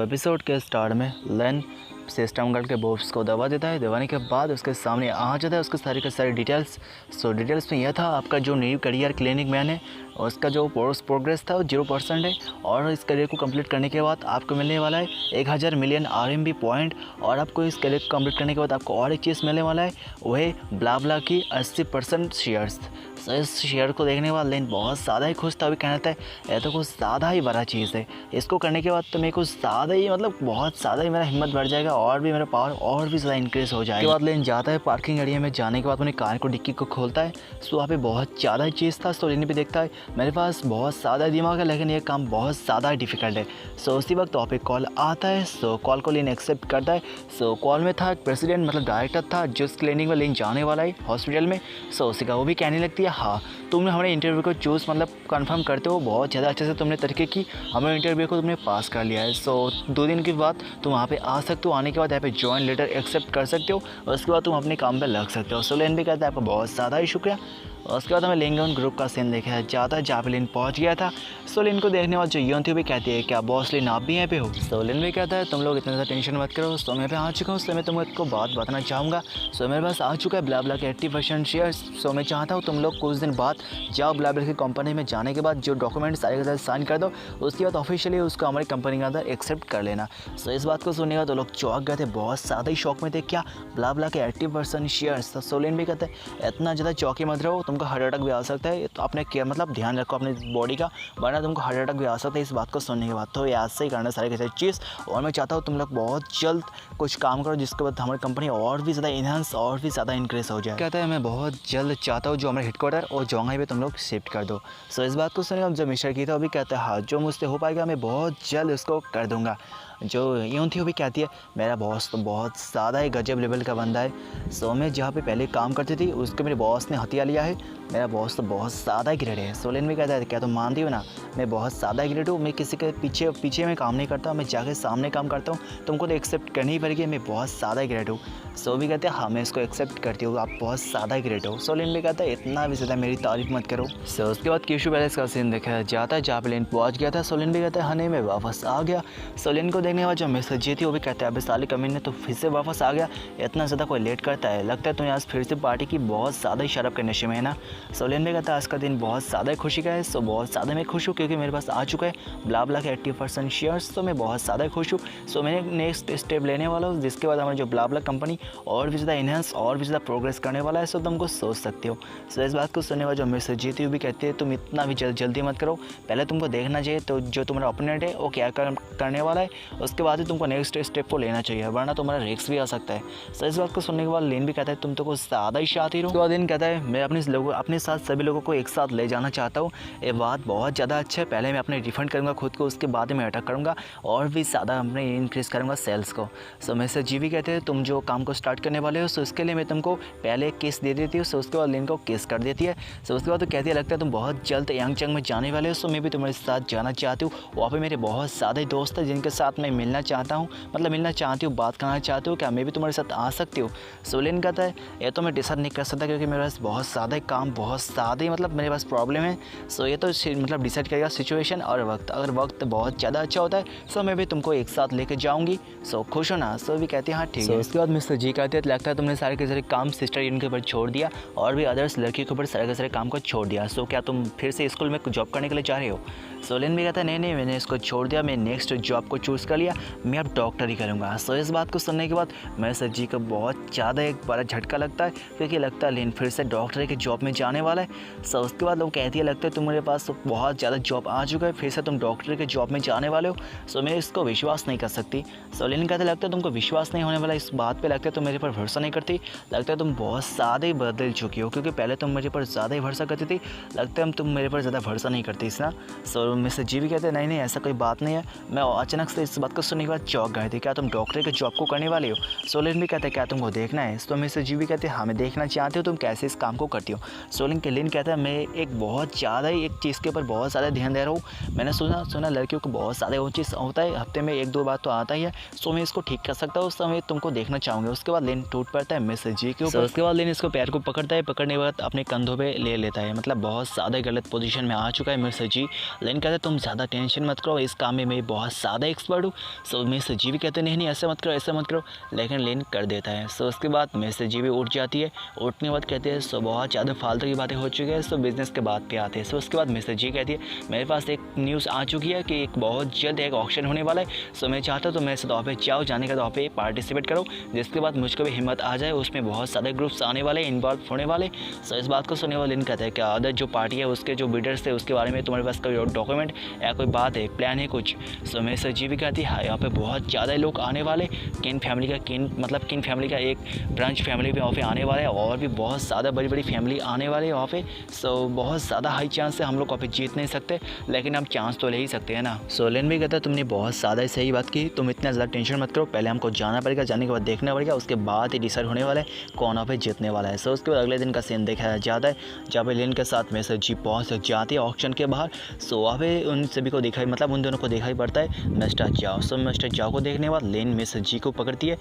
Episode के start में लेन system guard के बॉस को दबा देता है। दबाने के बाद उसके सामने आ जाता है उसके सारी के सारी डिटेल्स। डिटेल्स में यह था आपका जो न्यू करियर क्लिनिक मैन है और उसका जो प्रोग्रेस था वो 0% है और इस करियर को कंप्लीट करने के बाद आपको मिलने वाला है 1000 मिलियन RMB पॉइंट। और आपको इस करियर को कंप्लीट करने के बाद आपको और एक चीज़ मिलने वाला है, वो है ब्लाब्ला की 80% शेयर्स। इस शेयर को देखने के बाद लेन बहुत ज़्यादा ही खुश था। अभी कहना था यह तो कुछ ज़्यादा ही बड़ा चीज़ है, इसको करने के बाद तो मेरे को ज़्यादा ही बहुत ज़्यादा ही मेरा हिम्मत बढ़ जाएगा और भी मेरा पावर और भी ज़्यादा इंक्रीज़ हो जाएगा। उसके बाद लेन जाता है पार्किंग एरिया में। जाने के बाद अपनी कार को डिक्की को खोलता है। वहाँ पे बहुत ज़्यादा ही चीज़ था। लेन भी देखता है मेरे पास बहुत ज़्यादा दिमाग है लेकिन ये काम बहुत ज़्यादा डिफ़िकल्ट है। उसी वक्त वहाँ पे कॉल आता है। कॉल को लेन एक्सेप्ट करता है। कॉल में था एक प्रेसिडेंट डायरेक्टर था जो इस क्लिनिक में लेन जाने वाला है हॉस्पिटल में। उसी का वो भी कहने लगती है, हाँ तुमने हमारे इंटरव्यू को चूज़ कंफर्म करते हो, बहुत ज़्यादा अच्छे से तुमने तरीके की हमारे इंटरव्यू को तुमने पास कर लिया है। 2 दिन के बाद तुम वहाँ पे आ सकते हो। आने के बाद यहाँ पे जॉइन लेटर एक्सेप्ट कर सकते हो और उसके बाद तुम अपने काम पे लग सकते हो। लेन भी कहता है आपका बहुत ज़्यादा ही शुक्रिया। और उसके बाद हमें लेंगन ग्रुप का सीन देखा जाता है जहाँ पे लिन पहुँच गया था। लिन को देखने वाले जो यून थी भी कहती है क्या बॉस लिन आप भी यहाँ पे हो। लिन भी कहता है तुम लोग इतना ज़्यादा टेंशन मत करो। मैं पे आ चुका हूँ। मैं तुमको बात बताना चाहूँगा। मेरे पास आ चुका है ब्लाब्ला के 80% शेयर्स। मैं चाहता हूँ तुम लोग कुछ दिन बाद जाओ ब्लाब्ला की कंपनी में। जाने के बाद जो डॉक्यूमेंट सारे के साथ साइन कर दो, उसके बाद ऑफिशियली उसको हमारी कंपनी के अंदर एक्सेप्ट कर लेना। इस बात को सुनने का तो लोग चौंक गए थे, बहुत ज़्यादा ही शौक में थे। क्या ब्लाब्ला के 80% शेयर्स। लिन भी कहते हैं इतना ज़्यादा चौकी मत रहो, तुमको हार्ट अटैक भी आ सकता है। तो अपने केयर ध्यान रखो अपने बॉडी का, वरना तुमको हार्ट अटैक भी आ सकता है इस बात को सुनने के बाद। तो ये ऐसे ही करना सारे के सारी चीज़। और मैं चाहता हूँ तुम लोग बहुत जल्द कुछ काम करो जिसके बाद हमारी कंपनी और भी ज़्यादा इन्हांस और भी ज़्यादा इंक्रीज हो जाए। कहता है मैं बहुत जल्द चाहता हूँ जो हमारे हेडक्वार्टर और जोंघाई पे तुम लोग शिफ्ट कर दो। इस बात को सुने जो मिस्टर की था वो भी कहता है हाँ जो मुझसे हो पाएगा मैं बहुत जल्द उसको कर दूँगा। जो यूँ थी वो भी कहती है मेरा बॉस तो बहुत ज़्यादा ही गजब लेवल का बंदा है। मैं जहाँ पे पहले काम करती थी उसके मेरे बॉस ने हथिया लिया है। मेरा बॉस तो बहुत ज़्यादा ग्रेट है। लेन भी कहता है क्या तुम मानती हो ना, मैं बहुत ज़्यादा ग्रेट हूँ। मैं किसी के पीछे मैं काम नहीं करता, मैं जाके सामने काम करता हूँ। तुमको तो एक्सेप्ट करनी ही पड़ेगी, मैं बहुत ज़्यादा ग्रेट हूँ। भी कहते हैं हाँ मैं इसको एक्सेप्ट करती हूँ, आप बहुत ज़्यादा ग्रेट हो। लेन भी कहता है इतना भी ज़्यादा मेरी तारीफ मत करो। उसके बाद कीशु पैलेस का सीन देखा जाता है जहाँ पे लेन पहुँच गया था। लेन भी कहता है हाँ नहीं मैं वापस आ गया। लेन को देखने के बाद जो मिस्टर जी थी वो भी कहता है अभी साले कमीने तो फिर से वापस आ गया, इतना ज़्यादा कोई लेट करता है, लगता है तुम आज फिर से पार्टी की बहुत ज़्यादा ही शराब के नशे में है ना। लेन भी कहता है आज का दिन बहुत ज़्यादा खुशी का है। बहुत ज़्यादा मैं खुश हूँ क्योंकि मेरे पास आ चुका है ब्लाब्ला के 80% शेयर्स। मैं बहुत ज़्यादा खुश हूँ। मैं नेक्स्ट स्टेप लेने वाला हूँ जिसके बाद हमारी जो ब्लाब्ला कंपनी और भी ज़्यादा इन्हेंस और भी ज़्यादा प्रोग्रेस करने वाला है। तुमको सोच सकते हो। इस बात को सुनने वाला जो मिस्टर जी थी वो भी कहते हैं तुम इतना भी जल्दी मत करो, पहले तुमको देखना चाहिए तो जो तुम्हारा ओपोनेंट है वो क्या करने वाला है, उसके बाद ही तुमको नेक्स्ट स्टेप को लेना चाहिए, वरना तुम्हारा रिस्क भी आ सकता है। इस बात को सुनने के बाद लेन भी कहता है तुम तो कुछ ज़्यादा ही शातिर हो। उसके बाद लेन कहता है मैं अपने साथ सभी लोगों को एक साथ ले जाना चाहता हूँ। ये बात बहुत ज़्यादा अच्छा है, पहले मैं अपने रिफंड करूँगा खुद को, उसके बाद मैं अटैक करूँगा और भी ज़्यादा अपने इंक्रीज़ करूँगा सेल्स को। मिस्टर जी भी कहते हैं तुम जो काम को स्टार्ट करने वाले हो उसके लिए मैं तुमको पहले केस दे देती हूँ। उसके बाद लेन को केस कर देती है। उसके बाद तो कहती है लगता है तुम बहुत जल्द यांगचंग में जाने वाले हो। मैं भी तुम्हारे साथ जाना चाहती हूँ। वहाँ पे मेरे बहुत ज़्यादा ही दोस्त हैं जिनके साथ मैं मिलना चाहता हूँ, मिलना चाहती हूँ, बात करना चाहती हूँ, क्या मैं भी तुम्हारे साथ आ सकती हूँ। लेन कहता है ये तो मैं डिसाइड नहीं कर सकता क्योंकि मेरे पास बहुत ज़्यादा काम, बहुत ज़्यादा ही मेरे पास प्रॉब्लम है। ये तो डिसाइड करेगा सिचुएशन और वक्त। अगर वक्त बहुत ज़्यादा अच्छा होता है मैं भी तुमको एक साथ लेके जाऊँगी। खुश हो ना। भी कहते हैं हाँ ठीक है। उसके बाद मिस्टर जी कहते हैं लगता है तुमने सारे के सारे काम सिस्टर इनके ऊपर छोड़ दिया और भी अदर्स लड़की के ऊपर सारे के सारे काम को छोड़ दिया। क्या तुम फिर से स्कूल में जॉब करने के लिए जा रहे हो। लेन भी कहता है नहीं मैंने इसको छोड़ दिया, मैं नेक्स्ट जॉब को चूज़ कर लिया, मैं अब डॉक्टर ही करूँगा। इस बात को सुनने के बाद मिस्टर जी को बहुत ज़्यादा एक बड़ा झटका लगता है क्योंकि लगता है लेन फिर से डॉक्टर के जॉब में जाने वाला है। उसके बाद लोग कहती है लगता है तुम्हारे पास तो बहुत ज़्यादा जॉब आ चुका है, फिर से तुम डॉक्टर के जॉब में जाने वाले हो। मैं इसको विश्वास नहीं कर सकती। लेन कहते लगता है तुमको विश्वास नहीं होने वाला इस बात पर, लगता है तुम मेरे पर भरोसा नहीं करती, लगता है तुम बहुत ज़्यादा ही बदल चुकी हो क्योंकि पहले तुम मेरे पर ज़्यादा ही भरोसा करती थी, लगता है तुम मेरे पर ज़्यादा भरोसा नहीं करती इस ना। मिस्टर जी भी कहते हैं नहीं ऐसा कोई बात नहीं है। मैं अचानक से इस बात को सुनने के बाद चौंक गए थे, क्या तुम डॉक्टर के जॉब को करने वाले हो। लेन भी कहते हैं क्या तुमको देखना है। मिस्टर जी भी कहते हैं हाँ मैं देखना चाहती हूँ तुम कैसे इस काम को करती हो। लेन कहता है मैं एक बहुत ज़्यादा ही एक चीज़ के ऊपर बहुत ज़्यादा ध्यान दे रहा हूँ। मैंने सुना लड़कियों को बहुत ज़्यादा वो चीज़ होता है, हफ्ते में 1-2 बार तो आता ही है। मैं इसको ठीक कर सकता हूँ, उस समय तुमको देखना चाहूँगी। उसके बाद लेन टूट पड़ता है मिस्टर जी के ऊपर। उसके बाद लेन इसको पैर को पकड़ता है, पकड़ने के बाद अपने कंधों पे ले लेता है। बहुत ज़्यादा गलत पोजीशन में आ चुका है मिस्टर जी। लेन कहता है तुम ज़्यादा टेंशन मत करो, इस काम में मैं बहुत ज़्यादा एक्सपर्ट हूँ, सो मिस्टर जी भी कहते हैं नहीं ऐसा मत करो, लेकिन लिन कर देता है। सो उसके बाद मिस्टर जी भी उठ जाती है। उठने के बाद कहते हैं सो बहुत ज़्यादा फालतू की बातें हो चुकी है, सो बिज़नेस के बात पे आते हैं। सो उसके बाद मिस्टर जी कहती है मेरे पास एक न्यूज़ आ चुकी है कि एक बहुत जल्द एक ऑक्शन होने वाला है, सो मैं चाहता हूँ तो मेरे साथ वहाँ पे जाओ, जाने का वहाँ पे पार्टिसिपेट करो, जिसके बाद मुझको भी हिम्मत आ जाए। उसमें बहुत सारे ग्रुप्स आने वाले, इन्वॉल्व होने वाले। सो इस बात को सुनने वाले लिन कहते हैं क्या अदर जो पार्टी है उसके जो बिडर्स थे उसके बारे में तुम्हारे पास कोई डॉक्यूमेंट या कोई बात है, प्लान है कुछ? सो मिस्टर जी भी कहती है यहाँ पे बहुत ज़्यादा लोग आने वाले, किन फैमिली का एक ब्रांच फैमिली भी वहाँ पे आने वाला है, और भी बहुत ज़्यादा बड़ी बड़ी फैमिली आने वाली है वहाँ पे। सो बहुत ज़्यादा हाई चांस है, हम लोग वहाँ पे जीत नहीं सकते, लेकिन हम चांस तो ले ही सकते हैं ना। सो लिन भी कहता है तुमने बहुत ज़्यादा सही बात की, तुम इतना ज़्यादा टेंशन मत करो, पहले हमको जाना पड़ेगा, जाने के बाद देखना पड़ेगा, उसके बाद ही डिसाइड होने वाला है कौन वहाँ पे जीतने वाला है। सो उसके बाद अगले दिन का सीन देखा जाता है जहाँ पे लिन के साथ मिस्टर जी पहुँच जाती है ऑक्शन के बाहर। सो वहाँ पे उन सभी को दिखाई उन दोनों को दिखाई पड़ता है मिस्टर जाओ। सो मिस्टर जाओ को देखने के बाद लिन मिस्टर जी को पकड़ती है,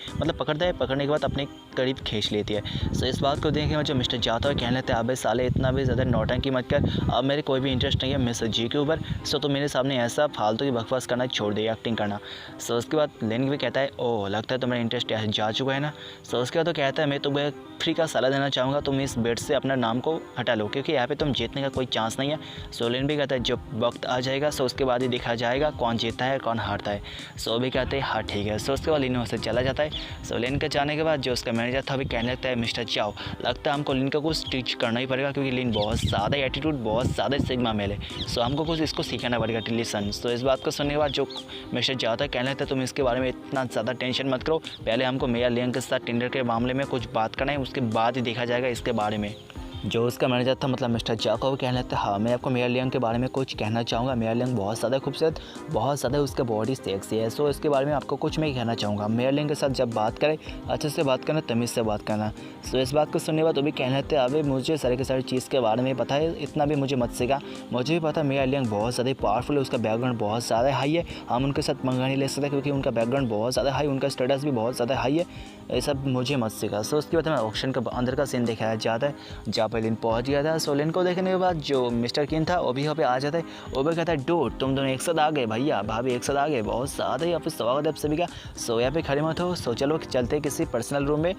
पकड़ने के बाद अपने करीब खींच लेती है। सो इस बात को देखने में जो मिस्टर जाता है कहने लगता है अबे साले इतना भी ज़्यादा नौटंकी मत कर, अब मेरे कोई भी इंटरेस्ट नहीं है मिस्टर जी के ऊपर, सो तो मेरे सामने ऐसा फालतू की बकवास करना छोड़ दे, एक्टिंग करना। सो उसके बाद लिन भी कहता है ओह लगता है तुम्हारा इंटरेस्ट जा चुका है ना। सो उसके बाद तो कहता है मैं तुम्हें फ्री का सलाह देना चाहूँगा, तुम इस बेट से अपना नाम को हटा लो, क्योंकि यहाँ पे तुम जीतने का कोई चांस नहीं है। सो लिन भी कहता है जब वक्त आ जाएगा सो उसके बाद ही देखा जाएगा कौन जीतता है कौन हारता है। सो भी कहते हैं हाँ ठीक है। सो उसके बाद लिन वहाँ से चला जाता है। सो लिन के जाने के बाद जो उसका मैनेजर था भी कहने लगता है मिस्टर चाओ लगता है हमको लिन का कुछ टीच करना ही पड़ेगा, क्योंकि लिन बहुत ज़्यादा एटीट्यूड, बहुत ज़्यादा सिग्मा मेल है, सो हमको कुछ इसको सीखाना पड़ेगा टिलिसन। सो इस बात को सुनने के बाद जो मिस्टर चाओ था कहने लगता है तुम इसके बारे में इतना ज़्यादा टेंशन मत करो, पहले हमको मेयर लिंग के साथ टेंडर के मामले में कुछ बात करना है, उसके बाद ही देखा जाएगा इसके बारे में। जो उसका मैनेजर था मतलब मिस्टर जाको कहने लगता है हाँ मैं आपको मेयर लियांग के बारे में कुछ कहना चाहूँगा, मेयर लियांग बहुत ज़्यादा खूबसूरत, बहुत ज़्यादा उसका बॉडी सेक्सी है, सो इसके बारे में आपको कुछ मैं कहना चाहूँगा। मेयर लियांग के साथ जब बात करें अच्छे से बात करना, तमीज़ से बात करना। सो इस बात को सुनने के बाद वो भी कहने लगते हैं अभी मुझे सारे के सारी चीज़ के बारे में पता है, इतना भी मुझे मत सिखा, मुझे भी पता मेयर लियांग बहुत ज़्यादा पावरफुल है, उसका बैकग्राउंड बहुत ज़्यादा हाई है, हम उनके साथ पंगा नहीं ले सकते क्योंकि उनका बैकग्राउंड बहुत ज़्यादा हाई, उनका स्टेटस भी बहुत ज़्यादा हाई है, ये सब मुझे मत सिखा। सो उसके बाद हमें ऑक्शन का अंदर का सीन दिखाया जाता है जहाँ पर लिन पहुँच गया था। सो लिन को देखने के बाद जो मिस्टर किन था वो भी यहाँ पे आ जाता है, वो भी कहता है डूड तुम दोनों एक साथ आ गए, भैया भाभी एक साथ आ गए, बहुत ज़्यादा यहाँ पे स्वागत है आप सभी का, सो यहाँ पे खड़े मत हो, सो चलो चलते किसी पर्सनल रूम में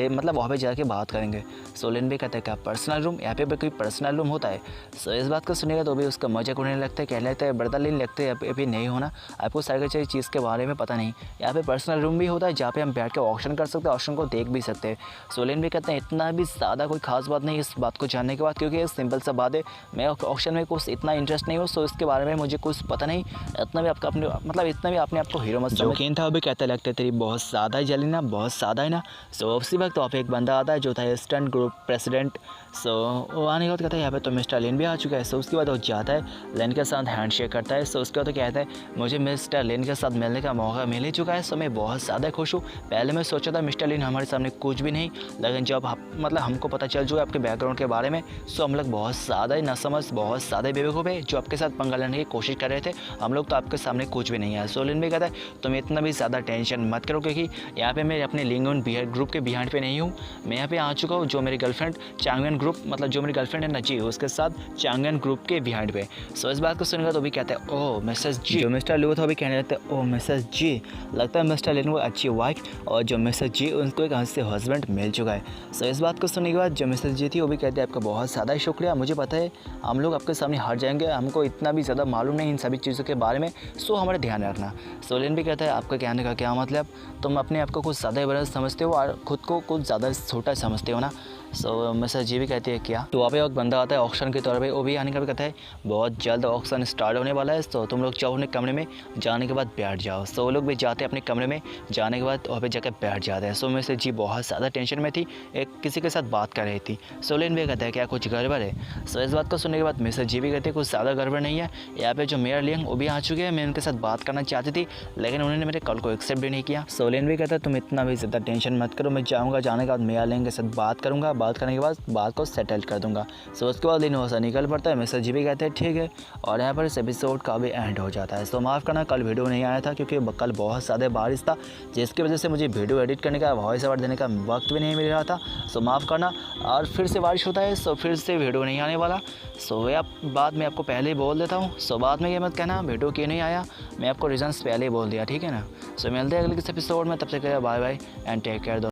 मतलब वहाँ पे जाके बात करेंगे। सो लिन भी कहता है क्या पर्सनल रूम, यहाँ पे कोई पर्सनल रूम होता है? सो इस बात को सुनेगा तो भी उसका मजाक उड़ने लगता है, कहने लगता है बड़ता लिन लगते हैं अभी नहीं होना, आपको सारी सारी चीज़ के बारे में पता नहीं, यहाँ पे पर्सनल रूम भी होता है जहाँ पे हम बैठ के ऑक्शन कर सकते हैं, ऑक्शन को देख भी सकते हैं। सो लिन भी कहते हैं इतना भी ज़्यादा कोई खास बात नहीं इस बात को जानने के बाद, क्योंकि सिंपल सा बात है मैं ऑक्शन में कुछ इतना इंटरेस्ट नहीं हूँ, सो इसके बारे में मुझे कुछ पता नहीं, इतना भी आपका अपने मतलब इतना भी आपने आपको हीरो मत समझ। जो किन था वो भी कहते लगते तेरी बहुत ज़्यादा ही जली ना, बहुत ज़्यादा है ना। सो उसी वक्त वहाँ पे एक बंदा आता है जो था ईस्टर्न ग्रुप प्रेसिडेंट। सो वो आने के बाद कहता है यहाँ पे तो मिस्टर लिन भी आ चुका है। सो उसके बाद वो जाता है लिन के साथ हैंड शेक करता है। सो उसके बाद तो कहता है मुझे मिस्टर लिन के साथ मिलने का मौका मिल ही चुका है, सो मैं बहुत ज़्यादा खुश हूँ। पहले मैं सोचा था मिस्टर लिन हमारे सामने कुछ भी नहीं, लेकिन जब मतलब हमको पता चल चुका आपके बैकग्राउंड के बारे में, सो हम लोग बहुत ज़्यादा ही नासमझ, बहुत ज़्यादा बेवकूफ़ है जो आपके साथ पंगा लेने की कोशिश कर रहे थे, हम लोग तो आपके सामने कुछ भी नहीं है। सो लिन भी कहता है तुम इतना भी ज़्यादा टेंशन मत करो, क्योंकि यहाँ पे मैं अपने लिंगन ग्रुप के बिहाइंड पे नहीं हूँ, मैं यहाँ पे आ चुका हूँ जो मेरी गर्लफ्रेंड चांगन ग्रुप मतलब जो मेरी गर्लफ्रेंड है ना जी उसके साथ चांगन ग्रुप के बिहाइंड पे। सो इस बात को सुनेगा तो भी कहते हैं ओह मिसेस जी। जो मिस्टर लिन था भी कहने लगता है ओह मिसेस जी, लगता है मिस्टर लिन को अच्छी वाइफ और जो मिसेस जी उनको एक अच्छे हस्बैंड मिल चुका है। सो इस बात को सुनने के बाद जो मिसेस जी थी वो भी कहते हैं आपका बहुत ज़्यादा शुक्रिया, मुझे पता है हम लोग आपके सामने हार जाएंगे, हमको इतना भी ज़्यादा मालूम नहीं इन सभी चीज़ों के बारे में, सो हमारा ध्यान रखना। सो लिन भी कहता है आपका कहने का क्या मतलब, तुम अपने आप को कुछ ज़्यादा बड़ा समझते हो और ख़ुद को कुछ ज़्यादा छोटा समझते हो ना। सो मिसेस जी भी कहती है क्या, तो वहाँ पे एक बंदा आता है ऑक्शन के तौर पे, वो भी आने का भी कहता है बहुत जल्द ऑक्शन स्टार्ट होने वाला है, तो तुम लोग जाओ अपने कमरे में, जाने के बाद बैठ जाओ। सो वो लोग भी जाते हैं अपने कमरे में, जाने के बाद वहाँ पे जाकर बैठ जाते हैं। सो मिसेस जी बहुत ज़्यादा टेंशन में थी, एक किसी के साथ बात कर रही थी। सो लिन भी कहता है क्या कुछ गड़बड़ है। सो इस बात को सुनने के बाद मिसेस जी भी कहते हैं कुछ ज़्यादा गड़बड़ नहीं है, यहाँ पे जो मेयर लियांग वो भी आ चुके हैं, मैं उनके साथ बात करना चाहती थी लेकिन उन्होंने मेरे कॉल को एक्सेप्ट भी नहीं किया। सो लिन भी कहता है तुम इतना भी ज़्यादा टेंशन मत करो, मैं जाऊँगा, जाने के बाद मेयर लियांग के साथ बात करूँगा, बात करने के बाद बात को सेटल कर दूँगा। सो उसके बाद लिनोसा निकल पड़ता है, मिस्टर जी भी कहते हैं ठीक है, और यहाँ पर इस एपिसोड का भी एंड हो जाता है। सो माफ़ करना कल वीडियो नहीं आया था क्योंकि कल बहुत ज़्यादा बारिश था, जिसकी वजह से मुझे वीडियो एडिट करने का, वॉइस ओवर देने का वक्त भी नहीं मिल रहा था। सो माफ़ करना, और फिर से बारिश होता है सो फिर से वीडियो नहीं आने वाला। सो ये बात मैं आपको पहले ही बोल देता हूँ। सो बाद में ये मत कहना वीडियो क्यों नहीं आया, मैं आपको रीज़न्स पहले ही बोल दिया, ठीक है ना। सो मिलते हैं अगले किस एपिसोड में, तब तक bye bye and take care.